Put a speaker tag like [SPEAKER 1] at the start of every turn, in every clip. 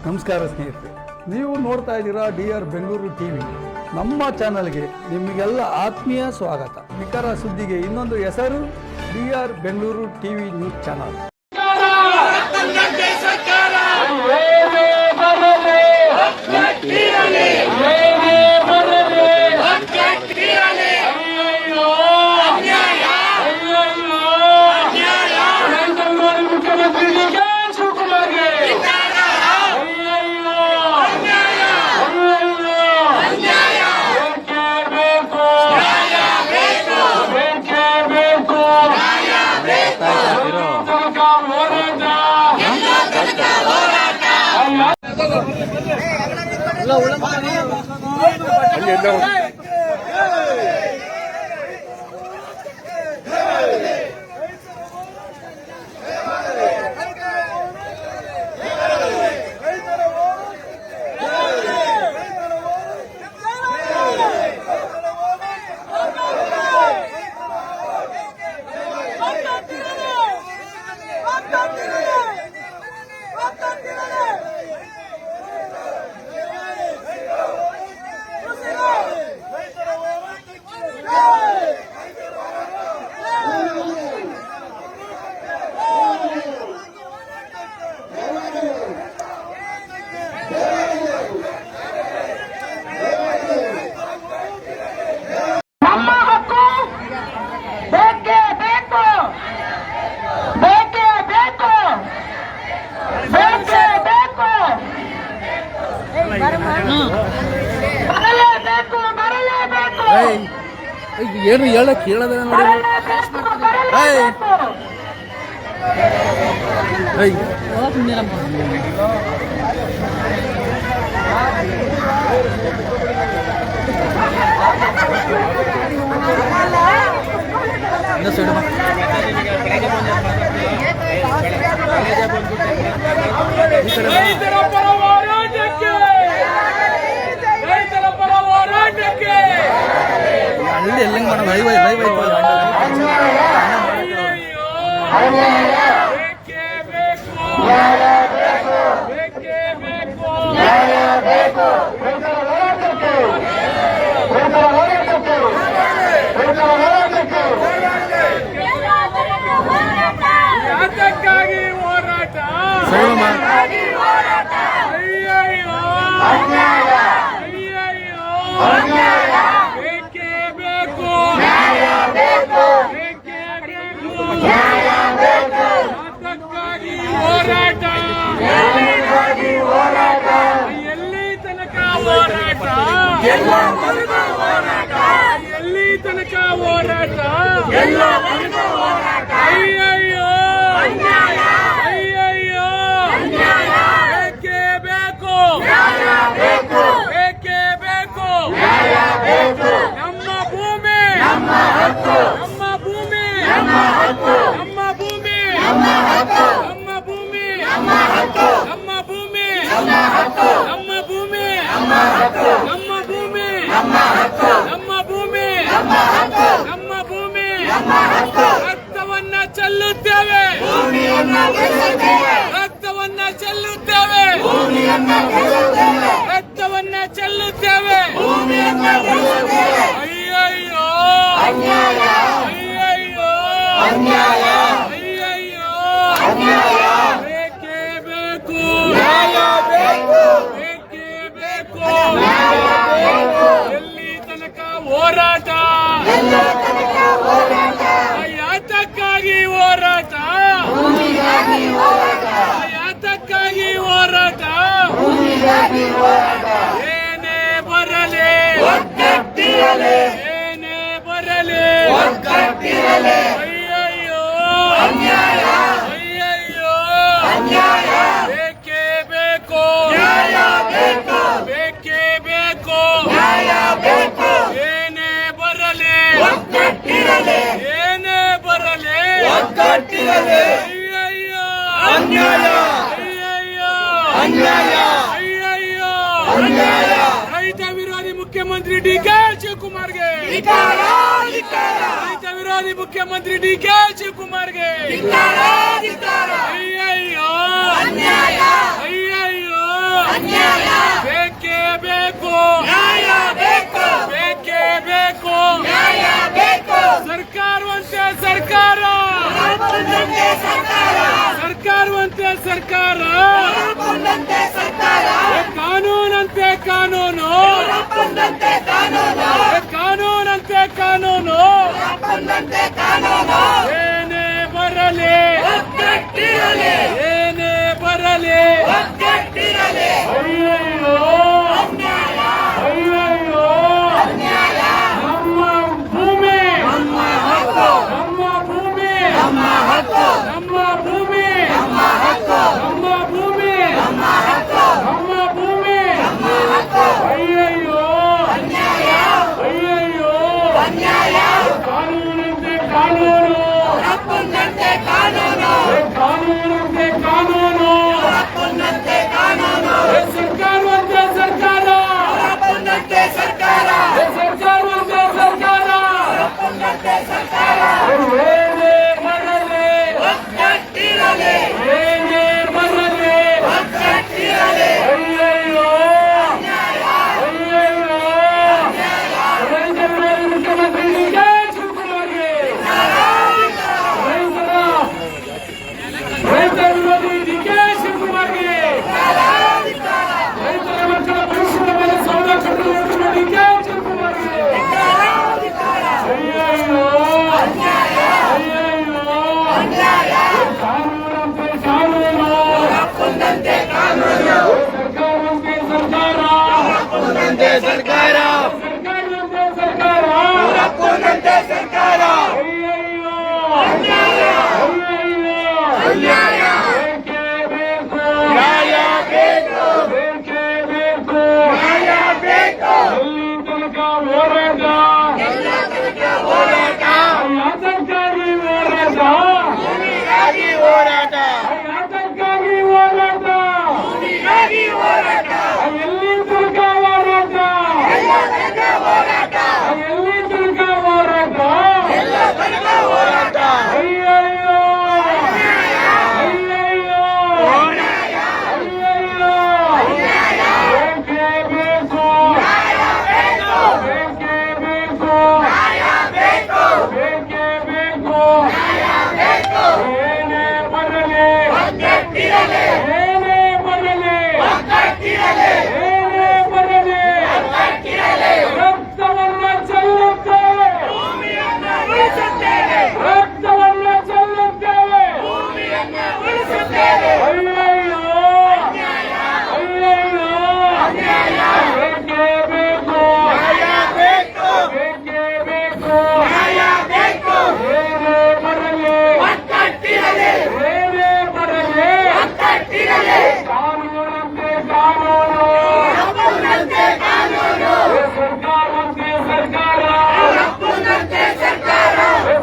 [SPEAKER 1] ನಮಸ್ಕಾರ ಸ್ನೇಹಿತರೆ, ನೀವು ನೋಡ್ತಾ ಇದ್ದೀರಾ DR ಬೆಂಗಳೂರು TV. ನಮ್ಮ ಚಾನಲ್ಗೆ ನಿಮಗೆಲ್ಲ ಆತ್ಮೀಯ ಸ್ವಾಗತ. ನಿಖರ ಸುದ್ದಿಗೆ ಇನ್ನೊಂದು ಹೆಸರು DR Bengaluru TV news channel.
[SPEAKER 2] ಏನು ಹೇಳಕ್ ಹೇಳದ ನೋಡಿ. ಅಲ್ಲಿ ಎಲ್ಲಂಗ್ ಮಾಡೋದು ಲೈವ್
[SPEAKER 3] ಎಲ್ಲಿ ತನಕ ಹೋರಾಟ? ಅಯ್ಯಯ್ಯೋ ಅಯ್ಯಯ್ಯೋ ಬೇಕೇ ಬೇಕು, ಬೇಕೇ ಬೇಕು. ನಮ್ಮ ಭೂಮಿ, ನಮ್ಮ ಭೂಮಿ, ನಮ್ಮ ಭೂಮಿ, ನಮ್ಮ ಭೂಮಿ, ನಮ್ಮ ಭೂಮಿ, ನಮ್ಮ ಭೂಮಿ, ನಮ್ಮ ಭೂಮಿ, ನಮ್ಮ ಭೂಮಿ, ನಮ್ಮ ಭೂಮಿ. ರಕ್ತವನ್ನ ಚೆಲ್ಲುತ್ತೇವೆ, ರಕ್ತವನ್ನ ಚೆಲ್ಲುತ್ತೇವೆ, ರಕ್ತವನ್ನ ಚೆಲ್ಲುತ್ತೇವೆ. ಅಯ್ಯಯ್ಯೋ ಅಯ್ಯಯ್ಯೋ ಅಯ್ಯಯ್ಯೋ ಬೇಕೇ ಬೇಕು, ಬೇಕೇ ಬೇಕು. ಎಲ್ಲಿ ತನಕ ಹೋರಾಟ? ಯಾತಕ್ಕಾಗಿ ಹೋರಾಟ? ಯಾತಕ್ಕಾಗಿ ಹೋರಾಟ? ಏನೇ ಬರಲಿ, ಏನೇ ಬರಲಿ, ಅಯ್ಯಯ್ಯೋ ಅಯ್ಯಯ್ಯೋ ಬೇಕೇ ಬೇಕು, ಬೇಕೇ ಬೇಕು. ಏನೇ ಬರಲಿ, ಏನೇ ಬರಲಿ, ಅಯ್ಯಯ್ಯೋ ಅಯ್ಯಯ್ಯೋ ರೈತ ವಿರೋಧಿ ಮುಖ್ಯಮಂತ್ರಿ DK ಶಿವಕುಮಾರ್ಗೆ, ರೈತ ವಿರೋಧಿ ಮುಖ್ಯಮಂತ್ರಿ DK ಶಿವಕುಮಾರ್ಗೆ ಅಯ್ಯಯ್ಯೋ ಅಯ್ಯಯ್ಯೋ ಸರ್ಕಾರವಂತೆ ಸರ್ಕಾರ ಸರ್ಕಾರವಂತೆ ಸರ್ಕಾರ ಕಾನೂನಂತೆ ಕಾನೂನು ಕಾನೂನಂತೆ ಕಾನೂನು ಏನೇ ಬರಲಿ ಏನೇ ಬರಲಿ ಅಯ್ಯಯ್ಯೋ ಅಯ್ಯಯ್ಯೋ ನಮ್ಮ ಭೂಮಿ ನಮ್ಮ ಭೂಮಿ ನಮ್ಮ ಭೂಮಿ ನಮ್ಮ ಭೂಮಿ ನಮ್ಮ ಭೂಮಿ ಅಯ್ಯಯ್ಯೋ ಅಯ್ಯಯ್ಯೋ ಕಾನೂನಂತೆ ಕಾನೂನು ಕಾನೂನಂತೆ ಕಾನೂನು ಸರ್ಕಾರವಂತೆ ಸರ್ಕಾರ ಸರ್ಕಾರವಂತೆ ಸರ್ಕಾರ ಏನೇ ಬರಲಿ ಏನೇ ಬರಲಿ ಅಯ್ಯಯ್ಯೋ ಅಯ್ಯಯ್ಯೋ ಮುಖ್ಯಮಂತ್ರಿ ಡಿ.ಕೆ. ಶಿವಕುಮಾರ್ಗೆ ರೈತ ವಿರೋಧಿ ಡಿ.ಕೆ. ಶಿವಕುಮಾರ್ಗೆ ರೈತರ ಮಕ್ಕಳ ಭವಿಷ್ಯದ ಮೇಲೆ ಸೌದೆ ಕಟ್ಟುವ ಡಿ.ಕೆ. ಶಿವಕುಮಾರ್ಗೆ ಅಯ್ಯಯ್ಯೋ ಅಯ್ಯಯ್ಯೋ ಕಾನೂನಂತೆ ಕಾನೂನು ಸರ್ಕಾರವಂತೆ ಸರ್ಕಾರ ಸರ್ಕಾರವಂತೆ ಸರ್ಕಾರ ಅಯ್ಯಯ್ಯೋ ಅಯ್ಯಯ್ಯೋ ಬೇಕೇ ಬೇಕು ನ್ಯಾಯ ಬೇಕು ಬೇಕೇ ಬೇಕು ನ್ಯಾಯ ಬೇಕು ಎಲ್ಲಿ ತನಕ ಹೋರಾಟ ಆತಂಕಕಾರಿ ಹೋರಾಟ ಆತಂಕಕಾರಿ ಹೋರಾಟ ಎಲ್ಲಿ ತನಕ ಹೋರಾಟ ಎಲ್ಲಿ ತನಕ ಹೋರಾಟ ಅಯ್ಯಯ್ಯೋ ಅಯ್ಯಯ್ಯೋ ಅಯ್ಯಯ್ಯೋ ಬೇಕೇ ಬೇಕು ಬೇಕೇ ಬೇಕು ಬೇಕೇ ಬೇಕು ಏನೇ ಬರಲಿ ಏನೇ ಬರಲಿ ಏನೇ ಬರಲಿ ರಕ್ತವನ್ನ ಚೆಲ್ಲುತ್ತೇವೆ ರಕ್ತವನ್ನ ಚೆಲ್ಲುತ್ತೇವೆ ಅಯ್ಯಯ್ಯೋ ಅಯ್ಯಯ್ಯೋ ಬೇಕೇ ಬೇಕು ಬೇಕೇ ಬೇಕು ಏನೇ ಬರಲಿ ಏನೇ ಬರಲಿ ಕಾನೂನಂತೆ ಕಾನೂನು ಸರ್ಕಾರವಂತೆ ಸರ್ಕಾರ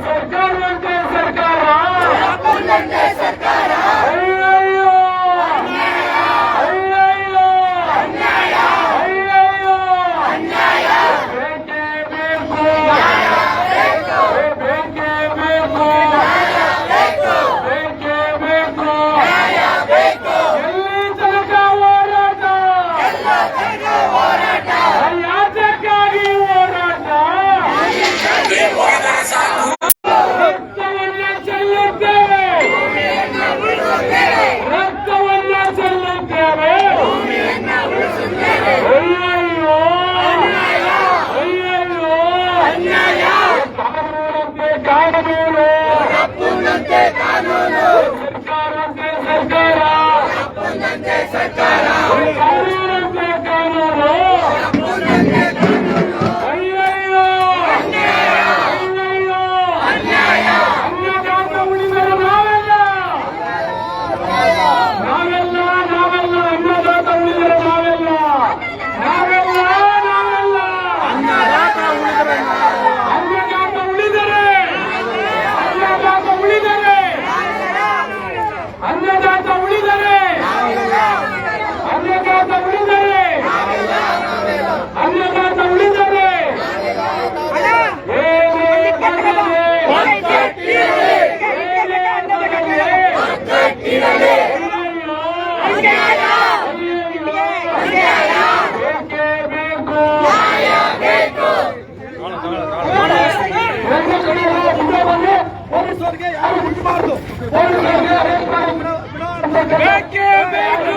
[SPEAKER 3] ಸರ್ಕಾರವಂತೆ ಸರ್ಕಾರ ಅಯ್ಯಯ್ಯೋ ಅಯ್ಯಯ್ಯೋ ಅಯ್ಯಯ್ಯೋ ಬೇಕೇ ಬೇಕು ಬೇಕೇ ಬೇಕು ಬೇಕೇ ಬೇಕು ಎಲ್ಲಿ ತನಕ ಹೋರಾಟ ಯಾತಕ್ಕಾಗಿ ಹೋರಾಟ ರಕ್ತವನ್ನ ಚೆಲ್ಲುತ್ತೇವೆ ರಕ್ತವನ್ನ ಚೆಲ್ಲುತ್ತೇವೆ ಅಯ್ಯಯ್ಯೋ ಅಯ್ಯಯ್ಯೋ ಕಾನೂನಂತೆ ಕಾನೂನು ಸರ್ಕಾರವಂತೆ ಸರ್ಕಾರ ಕಾನೂನಂತೆ ಕಾನೂನು ಅಯ್ಯಯ್ಯೋ ಅಯ್ಯಯ್ಯೋ ಅನ್ನದಾತ ಉಳಿದರೆ ನಾವೆಲ್ಲ ಅನ್ನದಾತ ಉಳಿದರೆ ನಾವೆಲ್ಲ ಅನ್ನದಾತ ಉಳಿದರೆ ಅನ್ನದಾತ ಉಳಿದರೆ
[SPEAKER 4] ಪೊಲೀಸರಿಗೆ ಯಾರು ಬಿಡಬಾರ್ದು. ಪೊಲೀಸರಿಗೆ ಅರೆಸ್ಟ್ ಮಾಡಿ
[SPEAKER 3] ಬೇಕೇ ಬೇಕು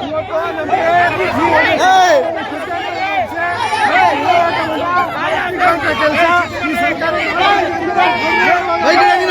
[SPEAKER 4] ಇವತ್ತು ನಮಗೆ